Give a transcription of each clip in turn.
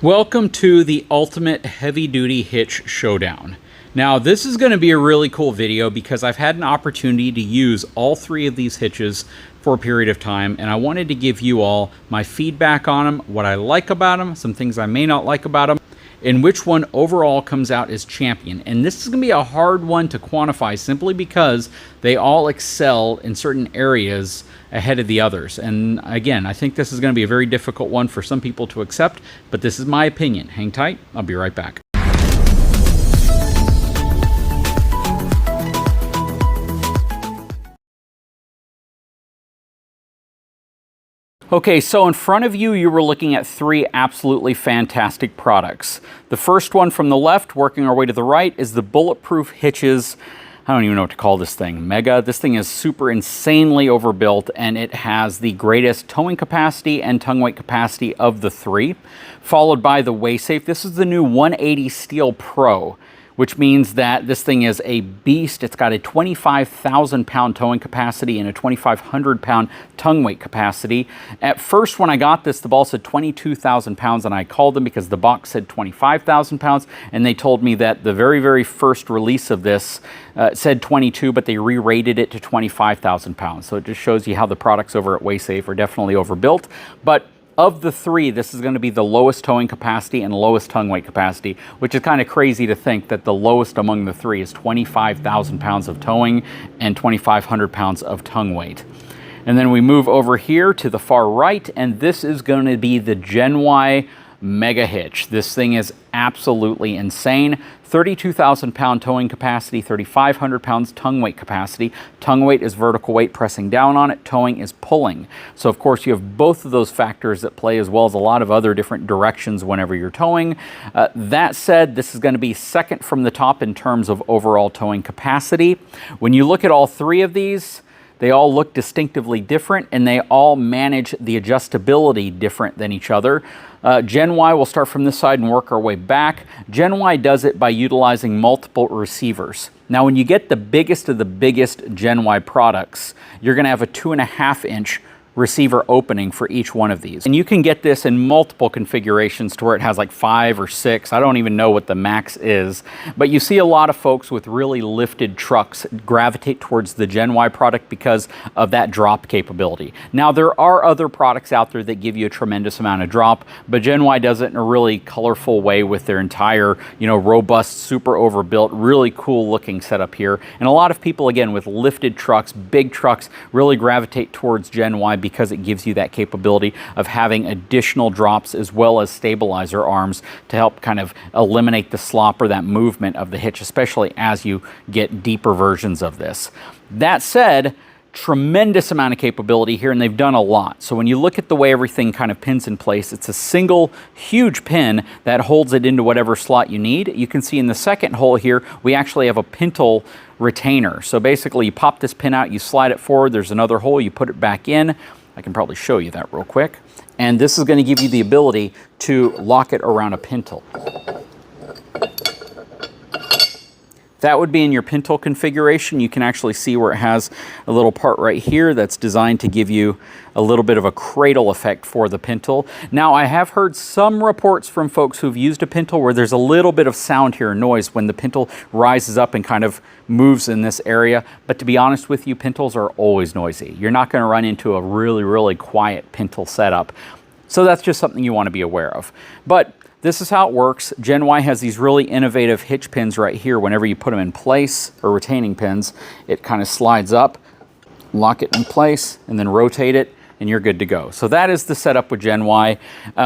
Welcome to the Ultimate Heavy Duty Hitch Showdown. Now this is going to be a really cool video because I've had an opportunity to use all three of these hitches for a period of time, and I wanted to give you all my feedback on them, what I like about them, some things I may not like about them, and which one overall comes out as champion. And this is going to be a hard one to quantify simply because they all excel in certain areas ahead of the others. And again, I think this is going to be a very difficult one for some people to accept, but this is my opinion. Hang tight, I'll be right back. Okay, so in front of you, you were looking at three absolutely fantastic products. The first one from the left, working our way to the right, is the Bulletproof Hitches. I don't even know what to call this thing. Mega. This thing is super insanely overbuilt, and it has the greatest towing capacity and tongue weight capacity of the three, followed by the Weighsafe. This is the new 180 Steel Pro, which means that this thing is a beast. It's got a 25,000 pound towing capacity and a 2,500 pound tongue weight capacity. At first, when I got this, the ball said 22,000 pounds, and I called them because the box said 25,000 pounds, and they told me that the very first release of this said 22, but they re-rated it to 25,000 pounds. So it just shows you how the products over at Weighsafe are definitely overbuilt. But of the three, this is going to be the lowest towing capacity and lowest tongue weight capacity, which is kind of crazy to think that the lowest among the three is 25,000 pounds of towing and 2,500 pounds of tongue weight. And then we move over here to the far right, and this is going to be the Gen Y Mega Hitch. This thing is absolutely insane. 32,000 pound towing capacity, 3,500 pounds tongue weight capacity. Tongue weight is vertical weight pressing down on it. Towing is pulling. So of course you have both of those factors at play, as well as a lot of other different directions whenever you're towing. That said, this is going to be second from the top in terms of overall towing capacity. When you look at all three of these, they all look distinctively different, and they all manage the adjustability different than each other. Gen Y, we'll start from this side and work our way back. Gen Y does it by utilizing multiple receivers. Now, when you get the biggest of the biggest Gen Y products, you're going to have a 2.5 inch receiver opening for each one of these. And you can get this in multiple configurations to where it has like 5 or 6. I don't even know what the max is, but you see a lot of folks with really lifted trucks gravitate towards the Gen Y product because of that drop capability. Now, there are other products out there that give you a tremendous amount of drop, but Gen Y does it in a really colorful way with their entire, robust, super overbuilt, really cool looking setup here. And a lot of people, again, with lifted trucks, big trucks, really gravitate towards Gen Y because it gives you that capability of having additional drops as well as stabilizer arms to help kind of eliminate the slop or that movement of the hitch, especially as you get deeper versions of this. That said, tremendous amount of capability here, and they've done a lot. So when you look at the way everything kind of pins in place, it's a single huge pin that holds it into whatever slot you need. You can see in the second hole here, we actually have a pintle retainer. So basically you pop this pin out, you slide it forward, there's another hole, you put it back in. I can probably show you that real quick. And this is going to give you the ability to lock it around a pintle. That would be in your pintle configuration. You can actually see where it has a little part right here that's designed to give you a little bit of a cradle effect for the pintle. Now, I have heard some reports from folks who've used a pintle where there's a little bit of sound here, noise, when the pintle rises up and kind of moves in this area. But to be honest with you, pintles are always noisy. You're not going to run into a really quiet pintle setup. So that's just something you want to be aware of. But this is how it works. Gen Y has these really innovative hitch pins right here. Whenever you put them in place, or retaining pins, it kind of slides up, lock it in place, and then rotate it, and you're good to go. So that is the setup with Gen Y.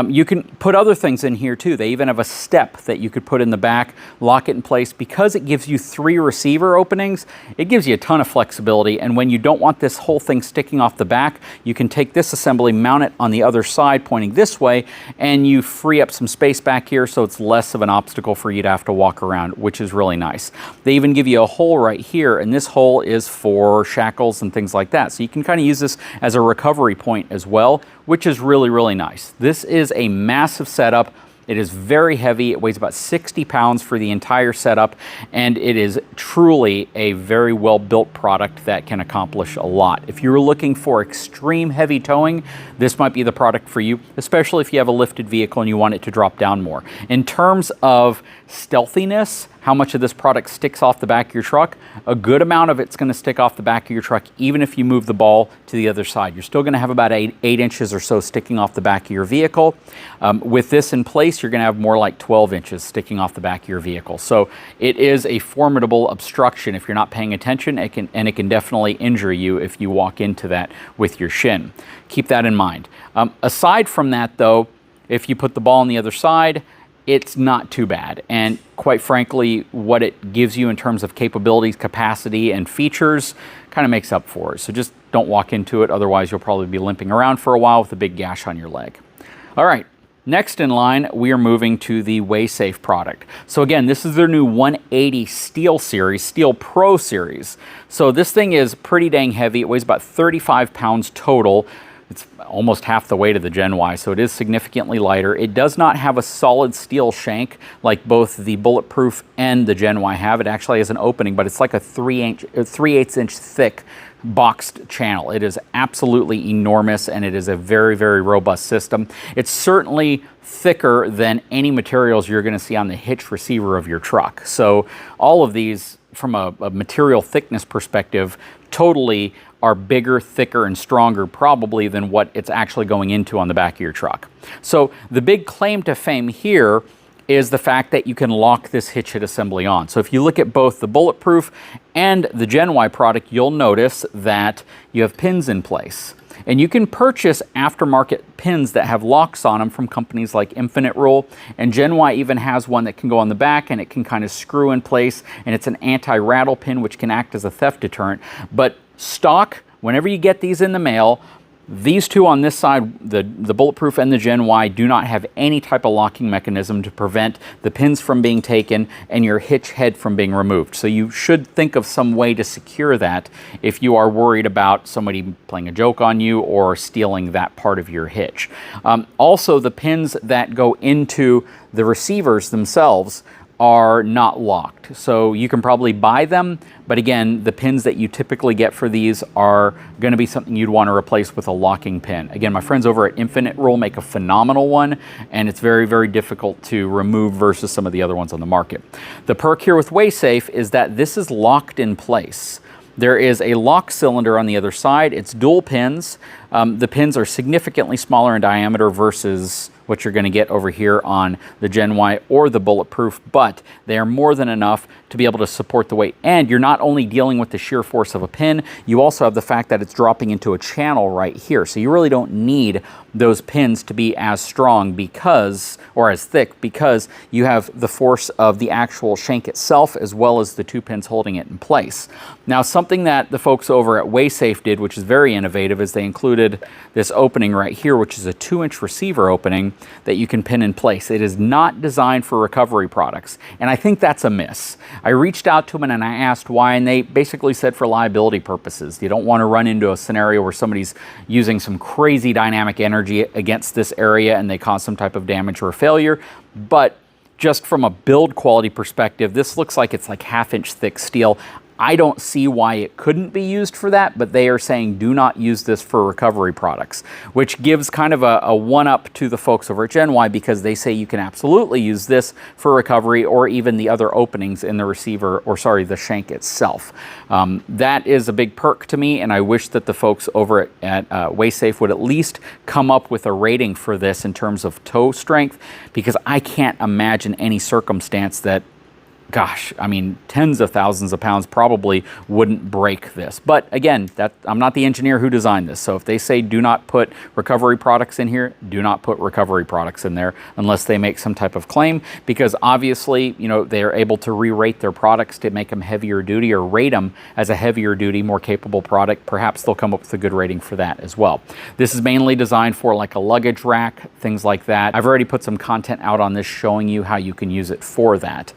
You can put other things in here too. They even have a step that you could put in the back, lock it in place. Because it gives you 3 receiver openings, it gives you a ton of flexibility. And when you don't want this whole thing sticking off the back, you can take this assembly, mount it on the other side pointing this way, and you free up some space back here so it's less of an obstacle for you to have to walk around, which is really nice. They even give you a hole right here, and this hole is for shackles and things like that. So you can kind of use this as a recovery point as well, which is really nice. This is a massive setup. It is very heavy. It weighs about 60 pounds for the entire setup, and it is truly a very well-built product that can accomplish a lot. If you're looking for extreme heavy towing, this might be the product for you, especially if you have a lifted vehicle and you want it to drop down more. In terms of stealthiness, how much of this product sticks off the back of your truck, a good amount of it's going to stick off the back of your truck even if you move the ball to the other side. You're still going to have about 8 inches or so sticking off the back of your vehicle. With this in place, you're going to have more like 12 inches sticking off the back of your vehicle. So it is a formidable obstruction if you're not paying attention, and it can definitely injure you if you walk into that with your shin. Keep that in mind. Aside from that though, if you put the ball on the other side, it's not too bad. And quite frankly, what it gives you in terms of capabilities, capacity, and features kind of makes up for it. So just don't walk into it, otherwise you'll probably be limping around for a while with a big gash on your leg. All right, next in line, we are moving to the Weighsafe product. So again, this is their new 180 Steel Series, Steel Pro Series. So this thing is pretty dang heavy. It weighs about 35 pounds total. It's almost half the weight of the Gen Y, so it is significantly lighter. It does not have a solid steel shank like both the Bulletproof and the Gen Y have. It actually has an opening, but it's like a 3/8 inch thick boxed channel. It is absolutely enormous, and it is a very, very robust system. It's certainly thicker than any materials you're going to see on the hitch receiver of your truck. So all of these, from a material thickness perspective, totally are bigger, thicker, and stronger probably than what it's actually going into on the back of your truck. So the big claim to fame here is the fact that you can lock this hitch head assembly on. So if you look at both the Bulletproof and the Gen Y product, you'll notice that you have pins in place. And you can purchase aftermarket pins that have locks on them from companies like Infinite Roll, and Gen Y even has one that can go on the back and it can kind of screw in place, and it's an anti-rattle pin which can act as a theft deterrent. But stock, whenever you get these in the mail, these two on this side, the Bulletproof and the Gen Y, do not have any type of locking mechanism to prevent the pins from being taken and your hitch head from being removed. So you should think of some way to secure that if you are worried about somebody playing a joke on you or stealing that part of your hitch. Also, the pins that go into the receivers themselves are not locked. So you can probably buy them, but again, the pins that you typically get for these are going to be something you'd want to replace with a locking pin. Again, my friends over at Infinite Roll make a phenomenal one, and it's very, very difficult to remove versus some of the other ones on the market. The perk here with Weighsafe is that this is locked in place. There is a lock cylinder on the other side. It's dual pins. The pins are significantly smaller in diameter versus what you're going to get over here on the Gen Y or the Bulletproof, but they are more than enough to be able to support the weight. And you're not only dealing with the sheer force of a pin, you also have the fact that it's dropping into a channel right here. So you really don't need those pins to be as strong because, or as thick, because you have the force of the actual shank itself as well as the two pins holding it in place. Now, something that the folks over at Weighsafe did, which is very innovative, is they included this opening right here, which is a 2-inch receiver opening that you can pin in place. It is not designed for recovery products, and I think that's a miss. I reached out to them and I asked why, and they basically said for liability purposes. You don't want to run into a scenario where somebody's using some crazy dynamic energy against this area and they cause some type of damage or failure. But just from a build quality perspective, this looks like it's like 1/2-inch thick steel. I don't see why it couldn't be used for that, but they are saying do not use this for recovery products, which gives kind of a one-up to the folks over at Gen Y, because they say you can absolutely use this for recovery or even the other openings in the receiver, or sorry, the shank itself. That is a big perk to me, and I wish that the folks over at Weighsafe would at least come up with a rating for this in terms of toe strength, because I can't imagine any circumstance that, gosh, I mean, tens of thousands of pounds probably wouldn't break this. But again, I'm not the engineer who designed this. So if they say do not put recovery products in here, do not put recovery products in there unless they make some type of claim, because obviously, you know, they are able to re-rate their products to make them heavier duty or rate them as a heavier duty, more capable product. Perhaps they'll come up with a good rating for that as well. This is mainly designed for like a luggage rack, things like that. I've already put some content out on this showing you how you can use it for that.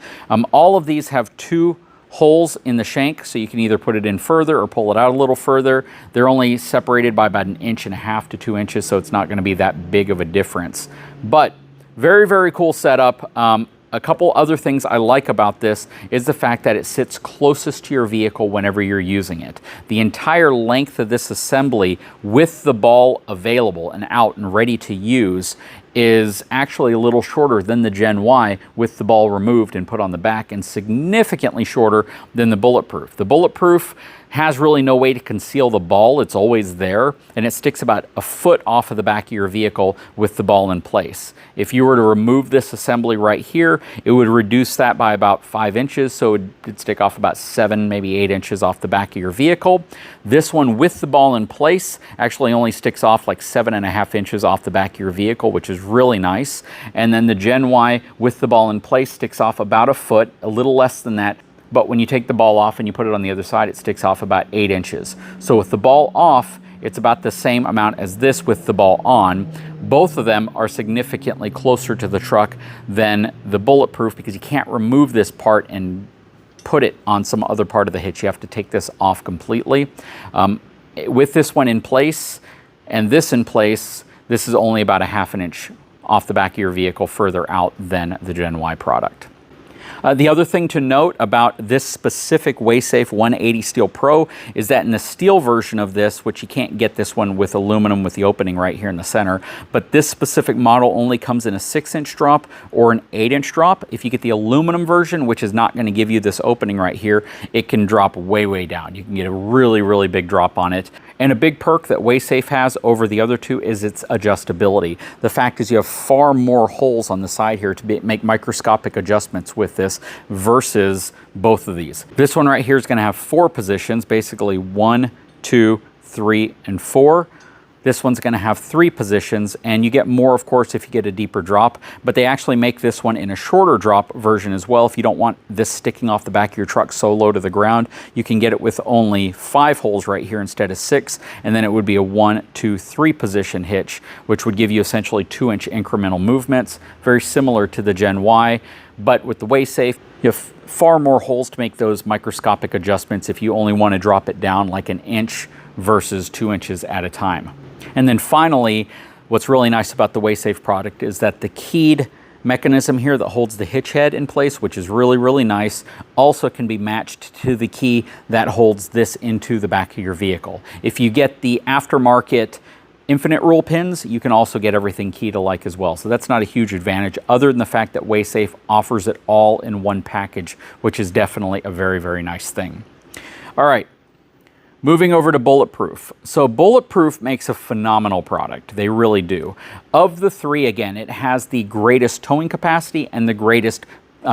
All of these have 2 holes in the shank, so you can either put it in further or pull it out a little further. They're only separated by about 1.5 to 2 inches, so it's not going to be that big of a difference. But Very, very cool setup. A couple other things I like about this is the fact that it sits closest to your vehicle whenever you're using it. The entire length of this assembly with the ball available and out and ready to use is actually a little shorter than the Gen Y with the ball removed and put on the back, and significantly shorter than the Bulletproof. The Bulletproof has really no way to conceal the ball. It's always there, and it sticks about a foot off of the back of your vehicle with the ball in place. If you were to remove this assembly right here, it would reduce that by about 5 inches, so it'd stick off about 7, maybe 8 inches off the back of your vehicle. This one with the ball in place actually only sticks off like 7.5 inches off the back of your vehicle, which is really nice. And then the Gen Y with the ball in place sticks off about a foot, a little less than that. But when you take the ball off and you put it on the other side, it sticks off about 8 inches. So with the ball off, it's about the same amount as this with the ball on. Both of them are significantly closer to the truck than the Bulletproof, because you can't remove this part and put it on some other part of the hitch. You have to take this off completely. With this one in place and this in place, this is only about 1/2 inch off the back of your vehicle further out than the Gen Y product. The other thing to note about this specific Weighsafe 180 Steel Pro is that in the steel version of this, which you can't get this one with aluminum with the opening right here in the center, but this specific model only comes in a 6-inch drop or an 8-inch drop. If you get the aluminum version, which is not going to give you this opening right here, it can drop way, way down. You can get a really, really big drop on it. And a big perk that Weighsafe has over the other two is its adjustability. The fact is you have far more holes on the side here to make microscopic adjustments with this versus both of these. This one right here is going to have 4 positions, basically 1, 2, 3, and 4. This one's going to have 3 positions, and you get more, of course, if you get a deeper drop, but they actually make this one in a shorter drop version as well. If you don't want this sticking off the back of your truck so low to the ground, you can get it with only 5 holes right here instead of 6, and then it would be a 1, 2, 3 position hitch, which would give you essentially 2-inch incremental movements, very similar to the Gen Y, but with the Weighsafe, you have far more holes to make those microscopic adjustments if you only want to drop it down like 1 inch versus 2 inches at a time. And then finally, what's really nice about the Weighsafe product is that the keyed mechanism here that holds the hitch head in place, which is really, really nice, also can be matched to the key that holds this into the back of your vehicle. If you get the aftermarket infinite rule pins, you can also get everything keyed alike as well. So that's not a huge advantage, other than the fact that Weighsafe offers it all in one package, which is definitely a very, very nice thing. All right. Moving over to Bulletproof. So Bulletproof makes a phenomenal product. They really do. Of the 3, again, it has the greatest towing capacity and the greatest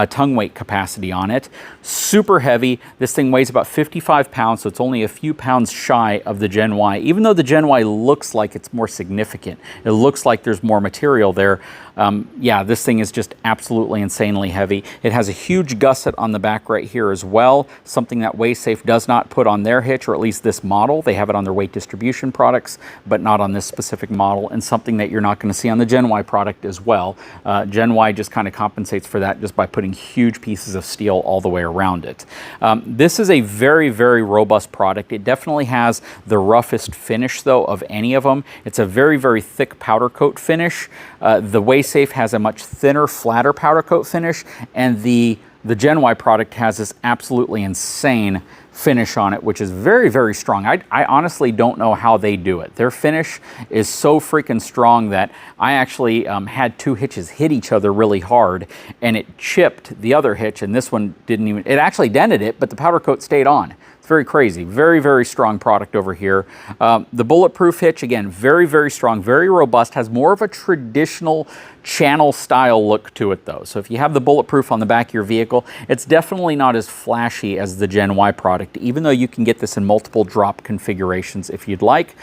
tongue weight capacity on it. Super heavy. This thing weighs about 55 pounds, so it's only a few pounds shy of the Gen Y, even though the Gen Y looks like it's more significant. It looks like there's more material there. Yeah, this thing is just absolutely insanely heavy. It has a huge gusset on the back right here as well, something that Weighsafe does not put on their hitch, or at least this model. They have it on their weight distribution products, but not on this specific model, and something that you're not going to see on the Gen Y product as well. Gen Y just kind of compensates for that just by putting huge pieces of steel all the way around it. This is a very, very robust product. It definitely has the roughest finish, though, of any of them. It's a very, very thick powder coat finish. The Weighsafe has a much thinner, flatter powder coat finish, and the Gen Y product has this absolutely insane finish on it, which is very, very strong. I honestly don't know how they do it. Their finish is so freaking strong that I actually had 2 hitches hit each other really hard, and it chipped the other hitch, and this one didn't even, it actually dented it, but the powder coat stayed on. It's very crazy. Very, very strong product over here. The Bulletproof hitch, again, very, very strong, very robust, has more of a traditional channel style look to it though. So if you have the Bulletproof on the back of your vehicle, it's definitely not as flashy as the Gen Y product, even though you can get this in multiple drop configurations if you'd like.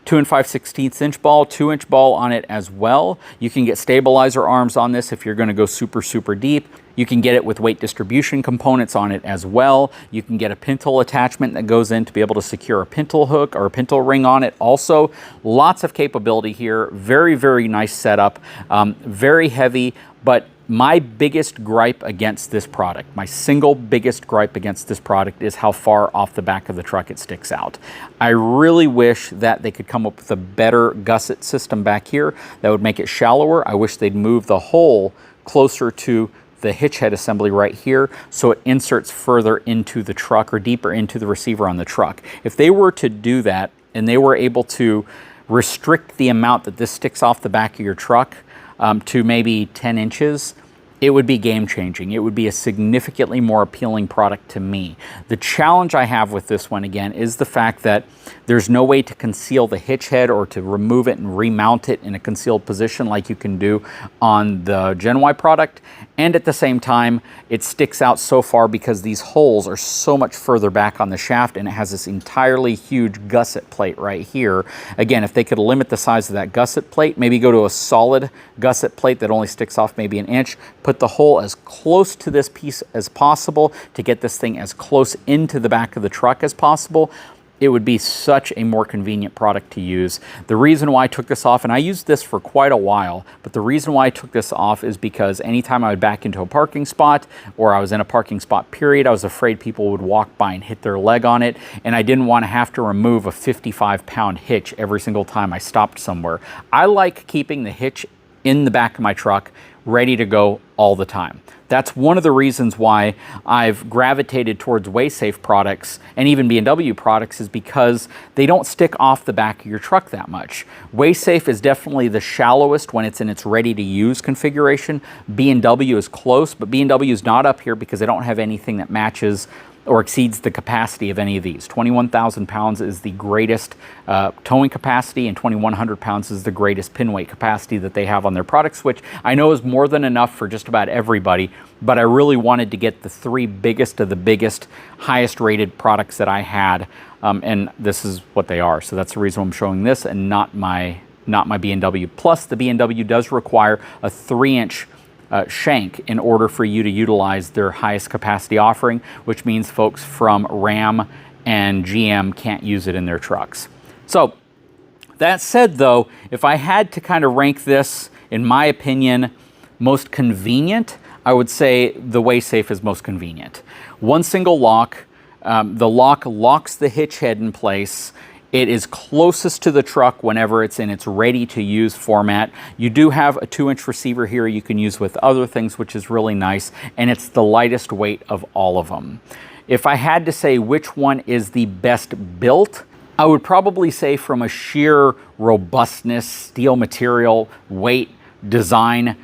2 5/16 inch ball, 2-inch ball on it as well. You can get stabilizer arms on this if you're going to go super, super deep. You can get it with weight distribution components on it as well. You can get a pintle attachment that goes in to be able to secure a pintle hook or a pintle ring on it. Also, lots of capability here. Very, very nice setup. Very heavy, but My biggest gripe against this product, my single biggest gripe against this product, is how far off the back of the truck it sticks out. I really wish that they could come up with a better gusset system back here that would make it shallower. I wish they'd move the hole closer to the hitch head assembly right here so it inserts further into the truck or deeper into the receiver on the truck. If they were to do that and they were able to restrict the amount that this sticks off the back of your truck to maybe 10 inches, it would be game changing. It would be a significantly more appealing product to me. The challenge I have with this one, again, is the fact that there's no way to conceal the hitch head or to remove it and remount it in a concealed position like you can do on the Gen Y product. And at the same time, it sticks out so far because these holes are so much further back on the shaft, and it has this entirely huge gusset plate right here. Again, if they could limit the size of that gusset plate, maybe go to a solid gusset plate that only sticks off maybe an inch, put the hole as close to this piece as possible to get this thing as close into the back of the truck as possible, it would be such a more convenient product to use. The reason why I took this off, and I used this for quite a while, but the reason why I took this off is because anytime I would back into a parking spot or I was in a parking spot period, I was afraid people would walk by and hit their leg on it, and I didn't want to have to remove a 55-pound hitch every single time I stopped somewhere. I like keeping the hitch in the back of my truck ready to go all the time. That's one of the reasons why I've gravitated towards Weighsafe products and even B&W products, is because they don't stick off the back of your truck that much. Weighsafe is definitely the shallowest when it's in its ready-to-use configuration. B&W is close, but B&W is not up here because they don't have anything that matches or exceeds the capacity of any of these. 21,000 pounds is the greatest towing capacity, and 2,100 pounds is the greatest pin weight capacity that they have on their products, which I know is more than enough for just about everybody, but I really wanted to get the three biggest of the biggest, highest rated products that I had, and this is what they are. So that's the reason I'm showing this and not my B&W. Plus, the B&W does require a 3-inch shank in order for you to utilize their highest capacity offering, which means folks from Ram and GM can't use it in their trucks. So that said, though, if I had to kind of rank this, in my opinion, most convenient, I would say the Weighsafe is most convenient. One single lock. The lock locks the hitch head in place. It is closest to the truck whenever it's in its ready-to-use format. You do have a 2-inch receiver here you can use with other things, which is really nice, and it's the lightest weight of all of them. If I had to say which one is the best built, I would probably say from a sheer robustness, steel material, weight, design,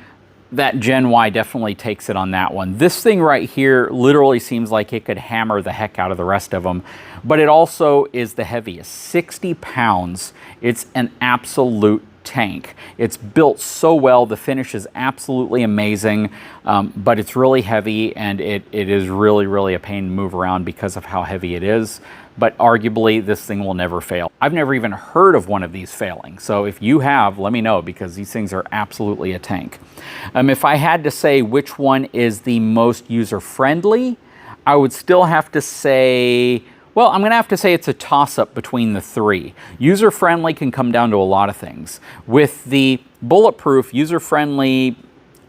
that Gen Y definitely takes it on that one. This thing right here literally seems like it could hammer the heck out of the rest of them, but it also is the heaviest. 60 pounds. It's an absolute tank. It's built so well. The finish is absolutely amazing, but it's really heavy, and it is really, really a pain to move around because of how heavy it is. But arguably, this thing will never fail. I've never even heard of one of these failing. So if you have, let me know, because these things are absolutely a tank. If I had to say which one is the most user-friendly, I would still have to say, well, I'm going to have to say it's a toss-up between the three. User-friendly can come down to a lot of things. With the Bulletproof, user-friendly,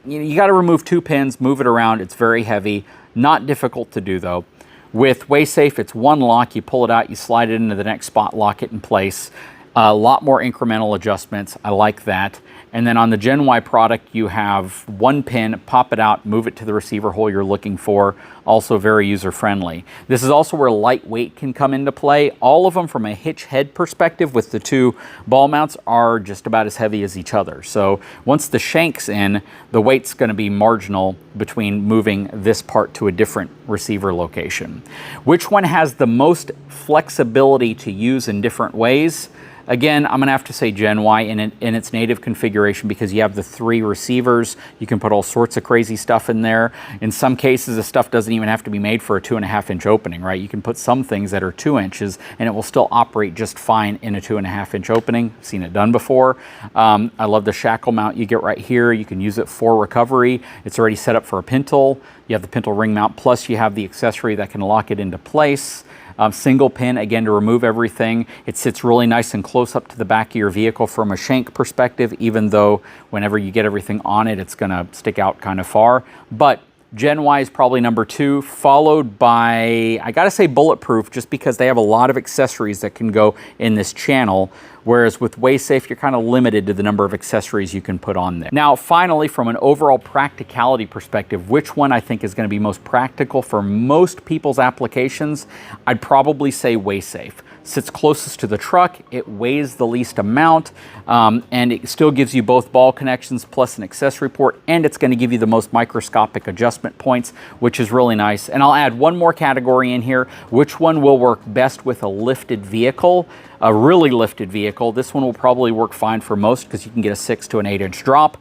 you got to remove 2 pins, move it around. It's very heavy. Not difficult to do, though. With Weighsafe, it's one lock. You pull it out, you slide it into the next spot, lock it in place. A lot more incremental adjustments. I like that. And then on the Gen Y product, you have 1 pin, pop it out, move it to the receiver hole you're looking for. Also very user-friendly. This is also where lightweight can come into play. All of them from a hitch head perspective with the 2 ball mounts are just about as heavy as each other. So once the shank's in, the weight's going to be marginal between moving this part to a different receiver location. Which one has the most flexibility to use in different ways? Again, I'm going to have to say Gen Y in its native configuration, because you have the 3 receivers. You can put all sorts of crazy stuff in there. In some cases, the stuff doesn't even have to be made for a 2.5-inch opening, right? You can put some things that are 2 inches and it will still operate just fine in a 2.5-inch opening. I've seen it done before. I love the shackle mount you get right here. You can use it for recovery. It's already set up for a pintle. You have the pintle ring mount, plus you have the accessory that can lock it into place. Single pin, again, to remove everything. It sits really nice and close up to the back of your vehicle from a shank perspective, even though whenever you get everything on it, it's gonna stick out kind of far. But Gen Y is probably number 2, followed by, I gotta say, Bulletproof, just because they have a lot of accessories that can go in this channel, whereas with Weighsafe, you're kind of limited to the number of accessories you can put on there. Now, finally, from an overall practicality perspective, which one I think is gonna be most practical for most people's applications, I'd probably say Weighsafe. Sits closest to the truck, it weighs the least amount, and it still gives you both ball connections plus an accessory port, and it's going to give you the most microscopic adjustment points, which is really nice. And I'll add one more category in here. Which one will work best with a lifted vehicle? A really lifted vehicle. This one will probably work fine for most because you can get a 6 to an 8-inch drop.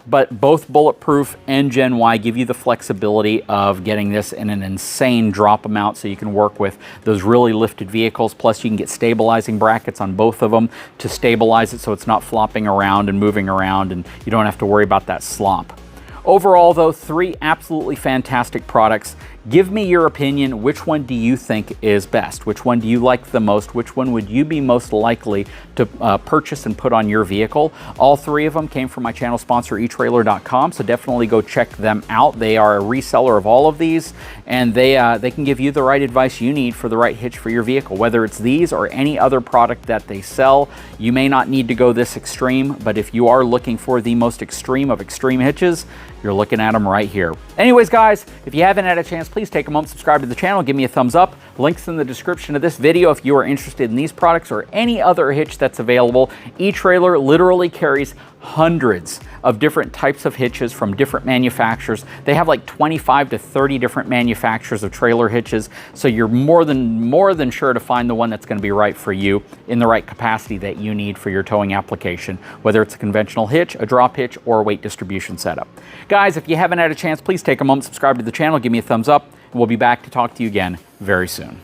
But both Bulletproof and Gen Y give you the flexibility of getting this in an insane drop amount, so you can work with those really lifted vehicles. Plus you can get stabilizing brackets on both of them to stabilize it so it's not flopping around and moving around, and you don't have to worry about that slop. Overall though, 3 absolutely fantastic products. Give me your opinion. Which one do you think is best? Which one do you like the most? Which one would you be most likely to purchase and put on your vehicle? All 3 of them came from my channel sponsor, etrailer.com, so definitely go check them out. They are a reseller of all of these, and they can give you the right advice you need for the right hitch for your vehicle. Whether it's these or any other product that they sell, you may not need to go this extreme, but if you are looking for the most extreme of extreme hitches, you're looking at them right here. Anyways, guys, if you haven't had a chance, please take a moment, subscribe to the channel, give me a thumbs up. Links in the description of this video if you are interested in these products or any other hitch that's available. eTrailer literally carries hundreds of different types of hitches from different manufacturers. They have like 25 to 30 different manufacturers of trailer hitches, so you're more than sure to find the one that's going to be right for you in the right capacity that you need for your towing application, whether it's a conventional hitch, a drop hitch, or a weight distribution setup. Guys, if you haven't had a chance, please take a moment, subscribe to the channel, give me a thumbs up, and we'll be back to talk to you again very soon.